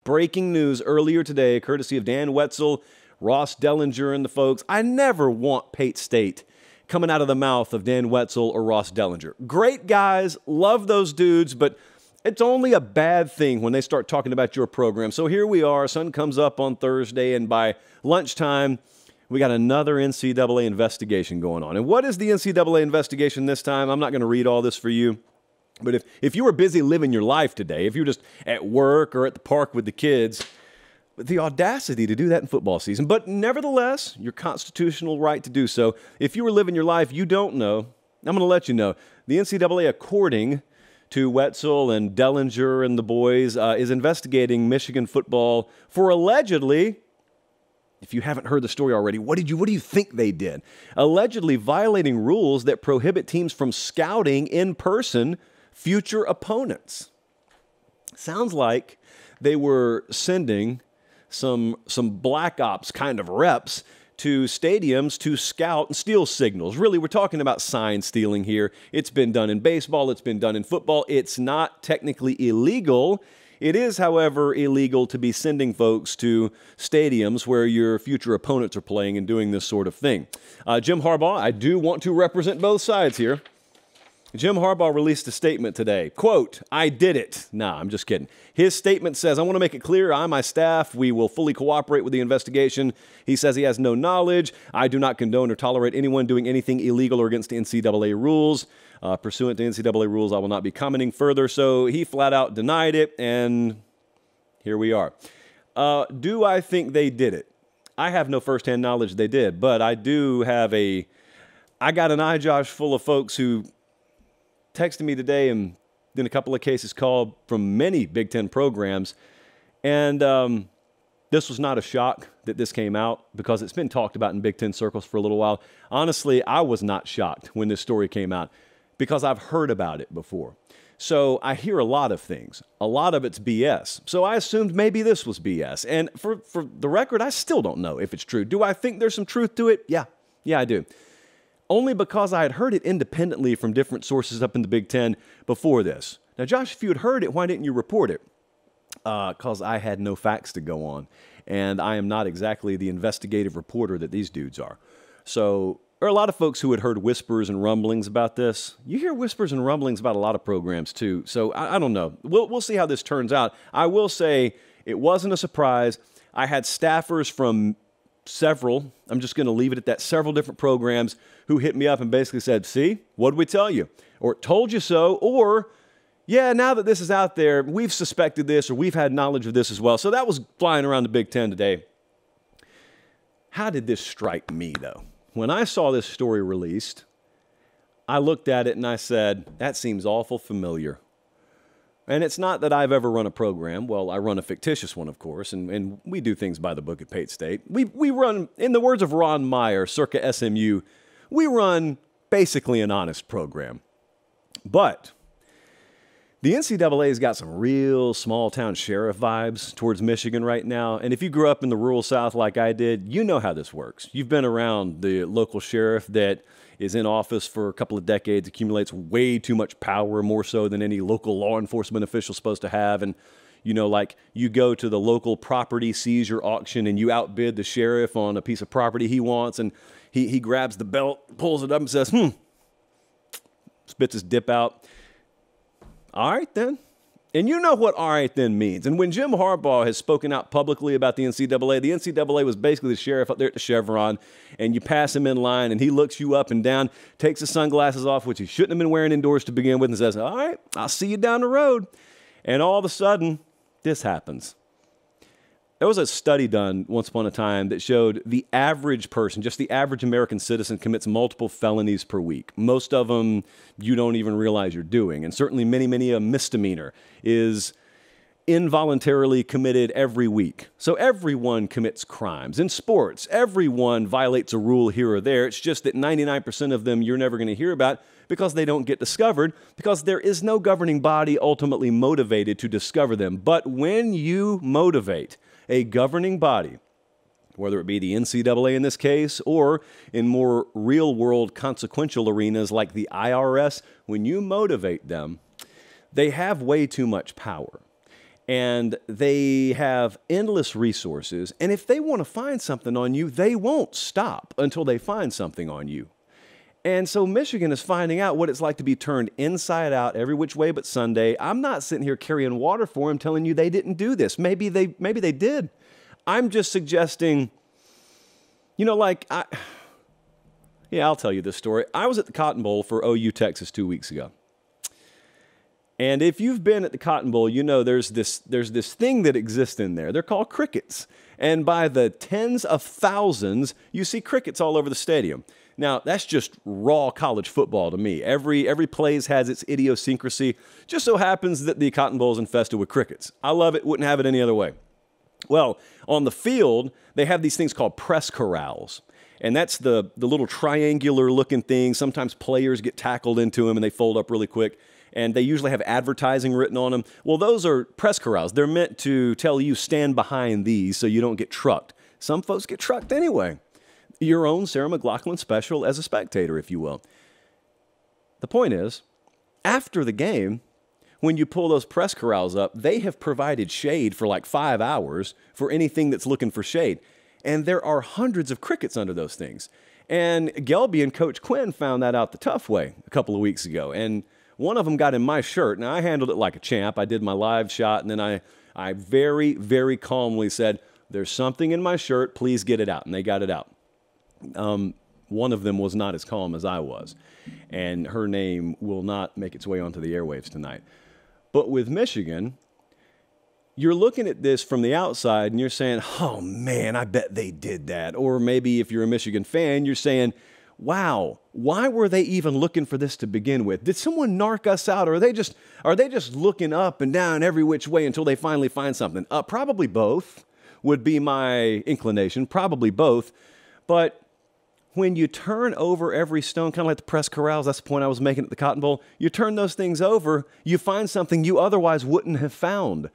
Breaking news earlier today, courtesy of Dan Wetzel, Ross Dellinger, and the folks. I never want Pate State coming out of the mouth of Dan Wetzel or Ross Dellinger. Great guys, love those dudes, but it's only a bad thing when they start talking about your program. So here we are, sun comes up on Thursday, and by lunchtime, we got another NCAA investigation going on. And what is the NCAA investigation this time? I'm not going to read all this for you. But if you were busy living your life today, if you're just at work or at the park with the kids, the audacity to do that in football season. But nevertheless, your constitutional right to do so. If you were living your life, you don't know. I'm going to let you know. The NCAA, according to Wetzel and Dellinger and the boys, is investigating Michigan football for allegedly, if you haven't heard the story already, what do you think they did? Allegedly violating rules that prohibit teams from scouting in person future opponents. Sounds like they were sending some black ops kind of reps to stadiums to scout and steal signals. Really, we're talking about sign stealing here. It's been done in baseball. It's been done in football. It's not technically illegal. It is, however, illegal to be sending folks to stadiums where your future opponents are playing and doing this sort of thing. Jim Harbaugh, I do want to represent both sides here. Jim Harbaugh released a statement today. Quote, "I did it." Nah, I'm just kidding. His statement says, "I want to make it clear, I and my staff, we will fully cooperate with the investigation." He says he has no knowledge. "I do not condone or tolerate anyone doing anything illegal or against the NCAA rules. Pursuant to NCAA rules, I will not be commenting further." So he flat out denied it, and here we are. Do I think they did it? I have no firsthand knowledge they did, but I do have I got an iJosh full of folks who texted me today and in a couple of cases called from many Big Ten programs. And this was not a shock that this came out because it's been talked about in Big Ten circles for a little while. Honestly, I was not shocked when this story came out because I've heard about it before. So I hear a lot of things. A lot of it's BS. So I assumed maybe this was BS. And for the record, I still don't know if it's true. Do I think there's some truth to it? Yeah, I do. Only because I had heard it independently from different sources up in the Big Ten before this. Now, Josh, if you had heard it, why didn't you report it? Because I had no facts to go on, and I am not exactly the investigative reporter that these dudes are. So there are a lot of folks who had heard whispers and rumblings about this. You hear whispers and rumblings about a lot of programs, too. So I don't know. We'll see how this turns out. I will say it wasn't a surprise. I had staffers from several, I'm just going to leave it at that, several different programs who hit me up and basically said, "See, what did we tell you?" Or "Told you so," or "Yeah, now that this is out there, we've suspected this," or "We've had knowledge of this as well." So that was flying around the Big Ten today. How did this strike me, though? When I saw this story released, I looked at it and I said, that seems awful familiar. And it's not that I've ever run a program. Well, I run a fictitious one, of course, and we do things by the book at Pate State. We run, in the words of Ron Meyer, circa SMU, we run basically an honest program. But the NCAA's got some real small-town sheriff vibes towards Michigan right now. And if you grew up in the rural South like I did, you know how this works. You've been around the local sheriff that is in office for a couple of decades, accumulates way too much power, more so than any local law enforcement official is supposed to have. And, you know, like you go to the local property seizure auction and you outbid the sheriff on a piece of property he wants, and he grabs the belt, pulls it up and says, spits his dip out. All right, then. And you know what all right then means. And when Jim Harbaugh has spoken out publicly about the NCAA was basically the sheriff up there at the Chevron, and you pass him in line, and he looks you up and down, takes his sunglasses off, which he shouldn't have been wearing indoors to begin with, and says, "All right, I'll see you down the road." And all of a sudden, this happens. There was a study done once upon a time that showed the average person, just the average American citizen, commits multiple felonies per week. Most of them you don't even realize you're doing. And certainly many a misdemeanor is involuntarily committed every week. So everyone commits crimes. In sports, everyone violates a rule here or there. It's just that 99% of them you're never going to hear about because they don't get discovered, because there is no governing body ultimately motivated to discover them. But when you motivate a governing body, whether it be the NCAA in this case, or in more real-world consequential arenas like the IRS, when you motivate them, they have way too much power. And they have endless resources. And if they want to find something on you, they won't stop until they find something on you. And so Michigan is finding out what it's like to be turned inside out every which way but Sunday. I'm not sitting here carrying water for them telling you they didn't do this. Maybe they did. I'm just suggesting, I'll tell you this story. I was at the Cotton Bowl for OU Texas 2 weeks ago. And if you've been at the Cotton Bowl, you know there's this thing that exists in there. They're called crickets. And by the tens of thousands, you see crickets all over the stadium. Now, that's just raw college football to me. Every place has its idiosyncrasy. Just so happens that the Cotton Bowl is infested with crickets. I love it. Wouldn't have it any other way. Well, on the field, they have these things called press corrals. And that's the little triangular looking thing. Sometimes players get tackled into them and they fold up really quick. And they usually have advertising written on them. Well, those are press corrals. They're meant to tell you stand behind these so you don't get trucked. Some folks get trucked anyway. Your own Sarah McLachlan special as a spectator, if you will. The point is, after the game, when you pull those press corrals up, they have provided shade for like 5 hours for anything that's looking for shade. And there are hundreds of crickets under those things. And Gelby and Coach Quinn found that out the tough way a couple of weeks ago. And one of them got in my shirt. Now, I handled it like a champ. I did my live shot, and then I very, very calmly said, "There's something in my shirt. Please get it out." And they got it out. One of them was not as calm as I was, and her name will not make its way onto the airwaves tonight. But with Michigan, you're looking at this from the outside, and you're saying, "Oh, man, I bet they did that." Or maybe if you're a Michigan fan, you're saying, "Wow, why were they even looking for this to begin with? Did someone narc us out, or are they just looking up and down every which way until they finally find something?" Probably both would be my inclination, probably both. But when you turn over every stone, kind of like the press corrals, that's the point I was making at the Cotton Bowl, you turn those things over, you find something you otherwise wouldn't have found.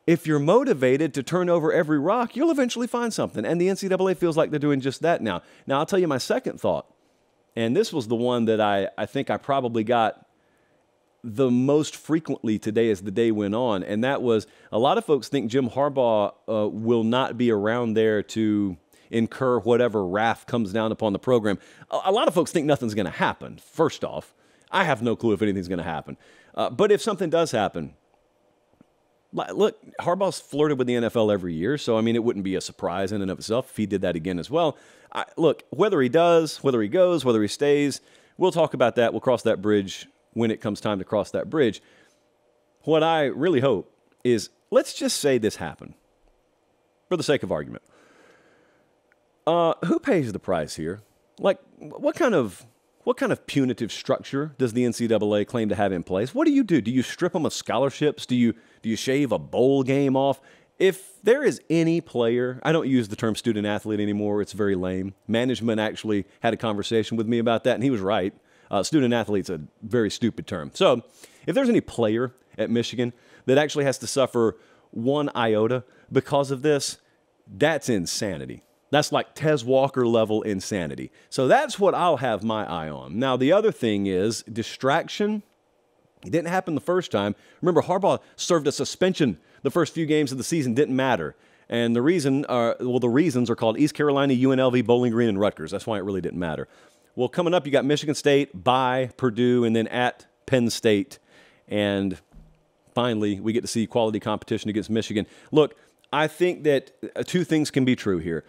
If you're motivated to turn over every rock, you'll eventually find something. And the NCAA feels like they're doing just that now. Now, I'll tell you my second thought. And this was the one that I think I probably got the most frequently today as the day went on. And that was, a lot of folks think Jim Harbaugh will not be around there to incur whatever wrath comes down upon the program. A lot of folks think nothing's going to happen. First off, I have no clue if anything's going to happen. But if something does happen, look, Harbaugh's flirted with the NFL every year, so, I mean, it wouldn't be a surprise in and of itself if he did that again as well. Look, whether he does, whether he goes, whether he stays, we'll talk about that. We'll cross that bridge when it comes time to cross that bridge. What I really hope is, let's just say this happened, for the sake of argument. Who pays the price here? Like, what kind of punitive structure does the NCAA claim to have in place? What do? Do you strip them of scholarships? Do you shave a bowl game off? If there is any player, I don't use the term student athlete anymore. It's very lame. Management actually had a conversation with me about that, and he was right. Student athlete's a very stupid term. So if there's any player at Michigan that actually has to suffer one iota because of this, that's insanity. That's like Tez Walker level insanity. So that's what I'll have my eye on. Now, the other thing is distraction. It didn't happen the first time. Remember, Harbaugh served a suspension the first few games of the season. Didn't matter. And the reasons are called East Carolina, UNLV, Bowling Green, and Rutgers. That's why it really didn't matter. Well, coming up, you got Michigan State, by Purdue, and then at Penn State. And finally, we get to see quality competition against Michigan. Look, I think that two things can be true here.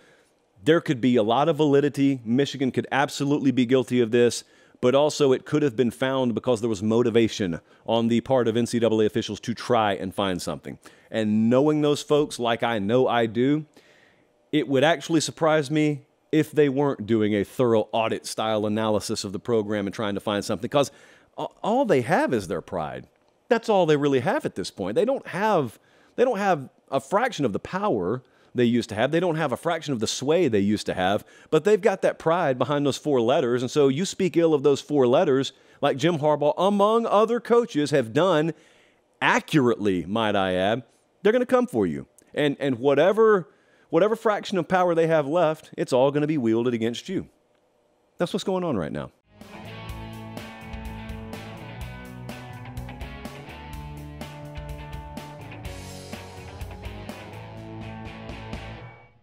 There could be a lot of validity. Michigan could absolutely be guilty of this, but also it could have been found because there was motivation on the part of NCAA officials to try and find something. And knowing those folks like I know I do, it would actually surprise me if they weren't doing a thorough audit-style analysis of the program and trying to find something, because all they have is their pride. That's all they really have at this point. They don't have a fraction of the power they used to have. They don't have a fraction of the sway they used to have, but they've got that pride behind those four letters. And so you speak ill of those four letters, like Jim Harbaugh, among other coaches, have done accurately, might I add, they're going to come for you. And whatever fraction of power they have left, it's all going to be wielded against you. That's what's going on right now.